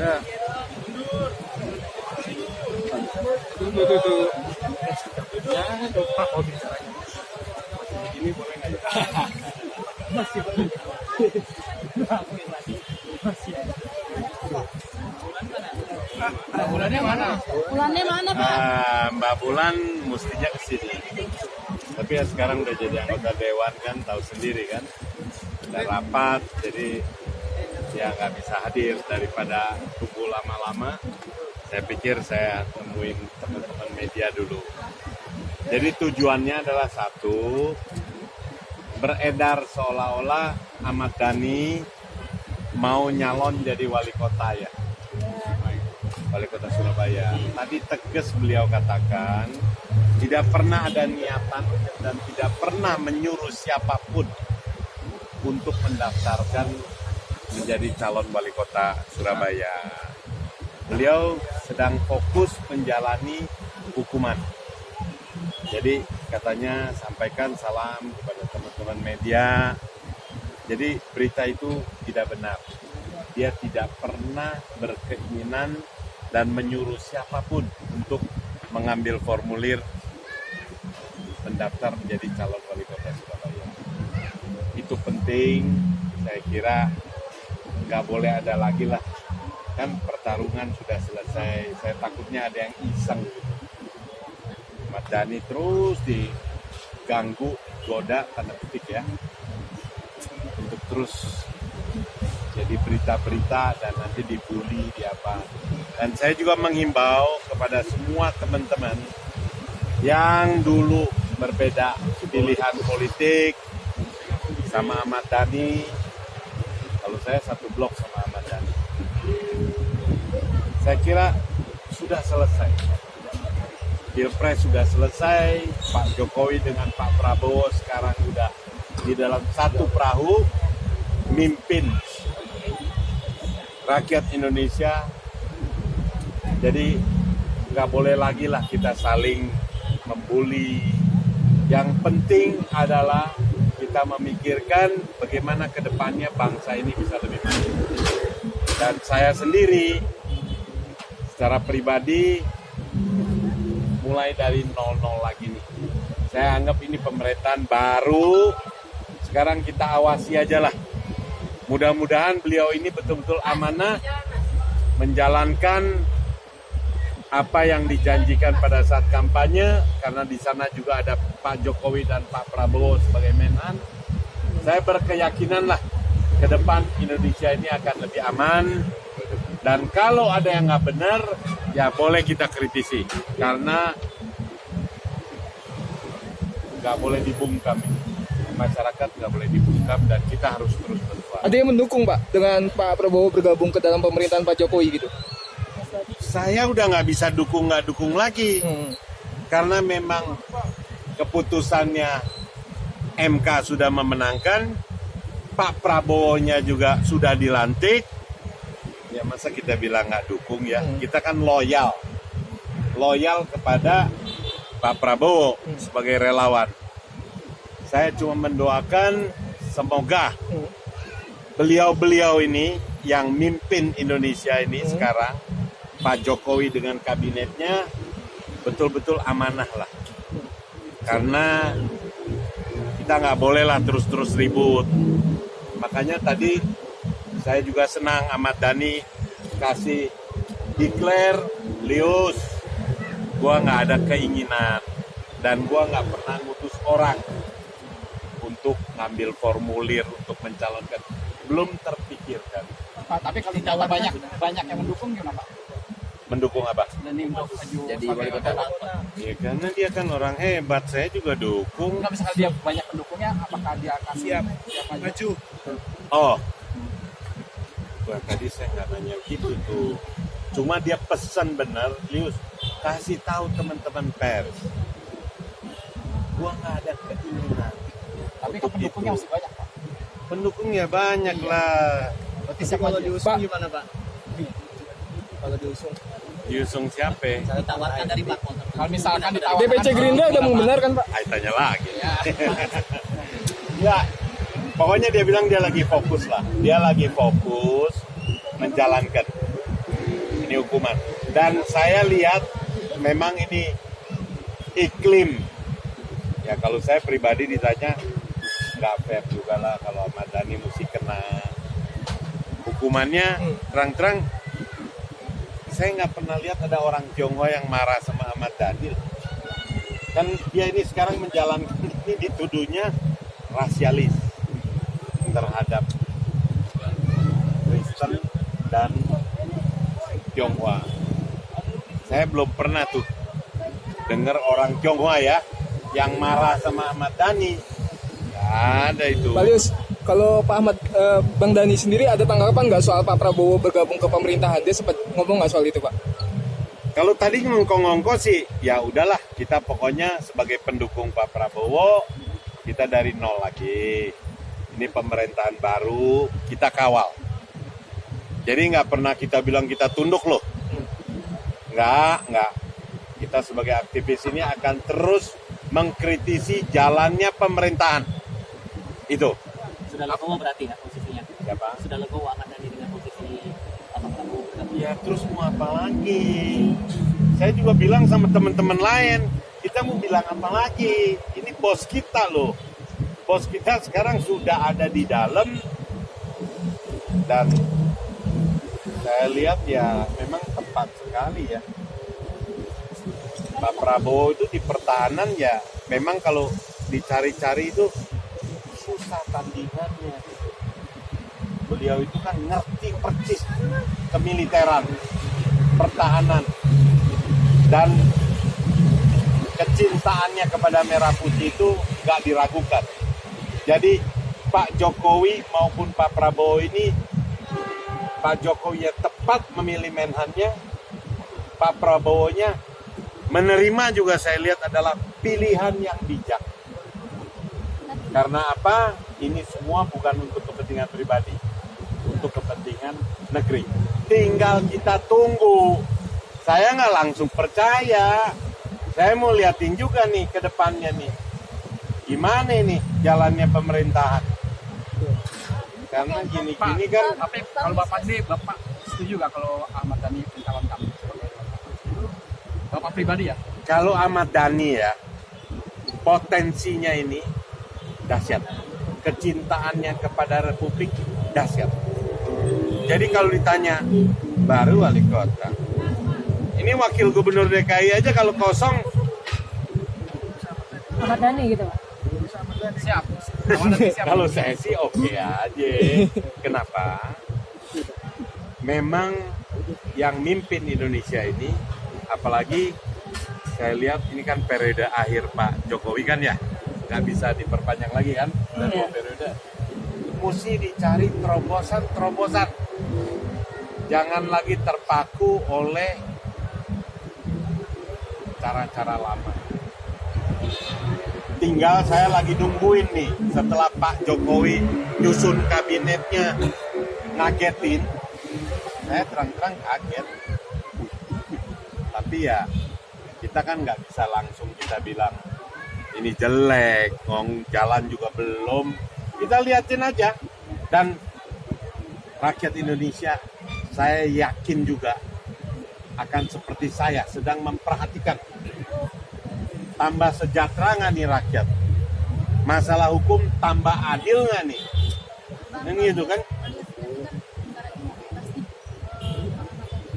Ya. Tuh. Ya, coba kalau bisa. Ini boleh nggak ya? Masih boleh. Bulannya mana? Bulannya mana, Pak? Mbak Bulan mestinya ke sini. Tapi ya sekarang udah jadi anggota dewan kan, tahu sendiri kan. Udah rapat, jadi ya nggak bisa hadir. Daripada tunggu lama-lama, saya pikir saya temuin teman-teman media dulu. Jadi tujuannya adalah satu, beredar seolah-olah Ahmad Dhani mau nyalon jadi wali kota ya. Wali kota Surabaya. Tadi tegas beliau katakan, tidak pernah ada niatan dan tidak pernah menyuruh siapapun untuk mendaftarkan menjadi calon wali kota Surabaya. Beliau sedang fokus menjalani hukuman. Jadi katanya sampaikan salam kepada teman-teman media. Jadi berita itu tidak benar. Dia tidak pernah berkeinginan dan menyuruh siapapun untuk mengambil formulir mendaftar menjadi calon wali kota Surabaya. Itu penting, saya kira nggak boleh ada lagi lah. Kan pertarungan sudah selesai, saya takutnya ada yang iseng. Ahmad Dhani terus diganggu, goda, tanda petik ya, untuk terus jadi berita-berita dan nanti dibully di apa. Dan saya juga menghimbau kepada semua teman-teman yang dulu berbeda pilihan politik sama Ahmad Dhani. Kalau saya satu blok sama Ahmad Dhani. Saya kira sudah selesai. Pilpres sudah selesai, Pak Jokowi dengan Pak Prabowo sekarang sudah di dalam satu perahu, mimpin rakyat Indonesia. Jadi nggak boleh lagi lah kita saling membuli. Yang penting adalah kita memikirkan bagaimana ke depannya bangsa ini bisa lebih maju. Dan saya sendiri secara pribadi mulai dari 00 lagi nih. Saya anggap ini pemerintahan baru. Sekarang kita awasi aja lah. Mudah-mudahan beliau ini betul-betul amanah menjalankan apa yang dijanjikan pada saat kampanye, karena di sana juga ada Pak Jokowi dan Pak Prabowo sebagai Menhan. Saya berkeyakinan lah ke depan Indonesia ini akan lebih aman. Dan kalau ada yang nggak benar, ya boleh kita kritisi, karena nggak boleh dibungkam. Masyarakat nggak boleh dibungkam dan kita harus terus bersuara. Ada yang mendukung Pak dengan Pak Prabowo bergabung ke dalam pemerintahan Pak Jokowi gitu? Saya udah nggak bisa nggak dukung lagi, karena memang keputusannya MK sudah memenangkan, Pak Prabowo-nya juga sudah dilantik. Ya masa kita bilang nggak dukung ya? Kita kan loyal kepada Pak Prabowo sebagai relawan. Saya cuma mendoakan semoga beliau-beliau ini yang mimpin Indonesia ini sekarang, Pak Jokowi dengan kabinetnya betul-betul amanah lah. Karena kita nggak boleh lah terus-terus ribut. Makanya tadi saya juga senang Ahmad Dhani kasih declare, Lius, gua nggak ada keinginan dan gua nggak pernah ngutus orang untuk ngambil formulir untuk mencalonkan, belum terpikirkan. Pak, tapi kalau tidak banyak yang mendukung gimana Pak? Mendukung apa? Dhani untuk maju Jadi wali kota. Ya karena dia kan orang hebat, saya juga dukung. Nah, misalkan dia banyak pendukungnya, apakah dia akan siap maju? Oh, wah, tadi saya nggak nanya gitu tuh. Cuma dia pesan benar, Lius, kasih tahu teman-teman pers. Gua nggak ada keinginan. Tapi kan pendukungnya masih banyak Pak. Pendukungnya banyak lah. Berarti siapa Kalau aja? diusung gimana Pak? Kalau diusung? Diusung siapa? Ditawarkan dari Pak. Kalau misalkan ditawarkan DPC Gerindra udah membenarkan Pak? Ayo tanya lagi. Ya, pokoknya dia bilang dia lagi fokus lah. Dia lagi fokus menjalankan. ini hukuman. Dan saya lihat memang ini iklim. Ya kalau saya pribadi ditanya, nggak fair juga lah kalau Ahmad Dhani mesti kena hukumannya. Terang-terang, saya nggak pernah lihat ada orang Tionghoa yang marah sama Ahmad Dhani. Kan dia ini sekarang menjalankan ini dituduhnya rasialis terhadap Kristen dan Tionghoa. Saya belum pernah tuh dengar orang Tionghoa ya yang marah sama Ahmad Dhani. Nggak ada itu. Pak Lius, kalau Pak Ahmad, Bang Dhani sendiri ada tanggapan nggak soal Pak Prabowo bergabung ke pemerintahan? Dia sempat ngomong nggak soal itu, Pak? Kalau tadi ngongko-ngongko sih, ya udahlah, kita pokoknya sebagai pendukung Pak Prabowo, kita dari nol lagi. Ini pemerintahan baru, kita kawal. Jadi nggak pernah kita bilang kita tunduk loh. Nggak. Kita sebagai aktivis ini akan terus mengkritisi jalannya pemerintahan. Itu. Sudah legowo berarti ya posisinya? Siapa? Sudah legowo Ahmad Dhani dengan posisi Pak Prabowo. Ya terus mau apa lagi? Saya juga bilang sama teman-teman lain, kita mau bilang apa lagi? Ini bos kita loh. Bos kita sekarang sudah ada di dalam. Dan saya lihat ya memang tepat sekali ya. Pak Prabowo itu di pertahanan ya memang kalau dicari-cari itu susah tandingannya. Beliau itu kan ngerti persis kemiliteran, pertahanan, dan kecintaannya kepada Merah Putih itu nggak diragukan. Jadi Pak Jokowi maupun Pak Prabowo ini, Pak Jokowi ya tepat memilih menhannya, Pak Prabowo-nya menerima juga saya lihat adalah pilihan yang bijak. Karena apa? Ini semua bukan untuk kepentingan pribadi, untuk kepentingan negeri. Tinggal kita tunggu. Saya nggak langsung percaya. Saya mau liatin juga nih ke depannya nih. Gimana nih jalannya pemerintahan? Karena gini-gini kan. Tapi kalau Bapak sendiri, Bapak setuju nggak kalau Ahmad Dhani mencalonkan? Bapak pribadi ya? Kalau Ahmad Dhani ya, potensinya ini dahsyat. Kecintaannya kepada Republik dahsyat. Jadi kalau ditanya, baru wali kota. Ini wakil gubernur DKI aja kalau kosong. Ahmad Dhani gitu, Pak? Siap. Kalau saya sih oke aja. Kenapa? Memang yang mimpin Indonesia ini, apalagi saya lihat ini kan periode akhir Pak Jokowi kan ya, nggak bisa diperpanjang lagi kan, udah 2 periode. Mesti dicari terobosan. Jangan lagi terpaku oleh cara-cara lama. Tinggal saya lagi nungguin nih, setelah Pak Jokowi nyusun kabinetnya ngagetin, saya terang-terang kaget. Tapi ya kita kan nggak bisa langsung kita bilang ini jelek, jalan juga belum. Kita liatin aja. Dan rakyat Indonesia saya yakin juga akan seperti saya sedang memperhatikan. Tambah sejahtera nggak nih rakyat? Masalah hukum tambah adil nggak nih? Yang gitu kan?